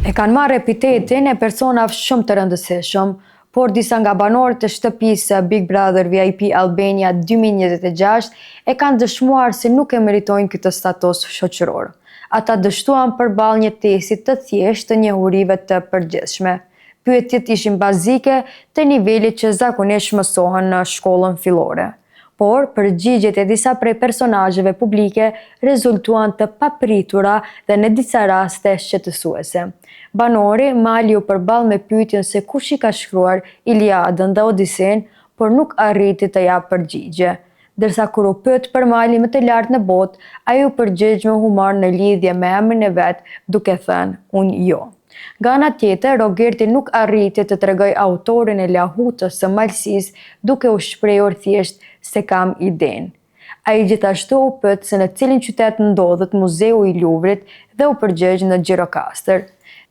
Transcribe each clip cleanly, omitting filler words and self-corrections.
E kanë marrë epitetin e personave shumë të rëndësishëm, por disa nga banorët e shtëpisë Big Brother VIP Albania 2026 e kanë dëshmuar se nuk e meritojnë këtë status shoqëror. Ata dështuan përballë një testi të thjeshtë të njohurive të përgjithshme. Pyetjet ishin bazike të nivelit që zakonisht mësohen në shkollën fillore. Por përgjigjet e disa prej personazheve publike rezultuan të papritura dhe në disa raste shqetësuese. Banori mali u përball me pyetjen se kush i ka shkruar Iliadën dhe Odisenë, por nuk arriti të japë përgjigje. Dërsa kur u pyet për malin më të lartë në botë, ai u përgjigj me humor në lidhje me emrin e vet, duke thënë unë jo. Nga ana tjetër, Rogerti nuk arriti të tregoj autorin e lahutës së malësisë, duke u shprehur thjesht se kam idenë. Ai gjithashtu u pyet se në cilin qytet ndodhet Muzeu i Luvrit dhe u përgjigj në Gjirokastër.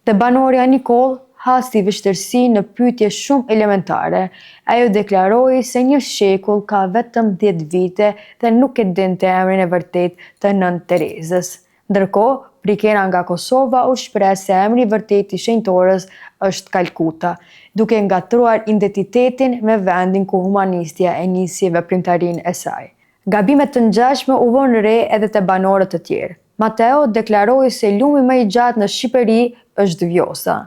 Te banorja Nikol hasti vështirësi në pyetje shumë elementare. Ajo deklaroi se një shekull ka vetëm 10 vite dhe nuk e dinte emrin e vërtet të nën Terezës. Ndërkohë, prikena nga Kosova u shpreh se emri i vërtet i shenjtores është Kalkuta, duke ngatruar identitetin me vendin ku humanistja e nisi veprimtarinë e saj. Gabimet të ngjashme u vënë re edhe te banorët të tjerë. Mateo deklaroi se lumi më i gjatë në Shqipëri është Vjosa.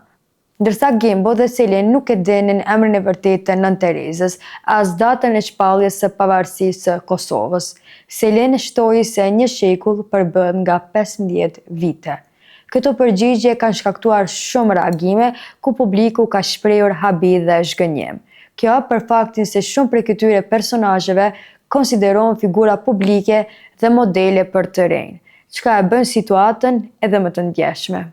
Ndërsa Gimbo dhe Selin nuk e dinin emrin e vërtet të nën Terezës, as datën e shpalljes së pavarësisë së Kosovës. Selin shtoi se një shekull përbëhet nga 15 vite. Këto përgjigje kanë shkaktuar shumë reagime, ku publiku ka shprehur habi dhe zhgënjim. Kjo për faktin se shumë prej këtyre personazheve konsiderohen figura publike dhe modele për të rinj, çka e bën situatën edhe më të ndjeshme.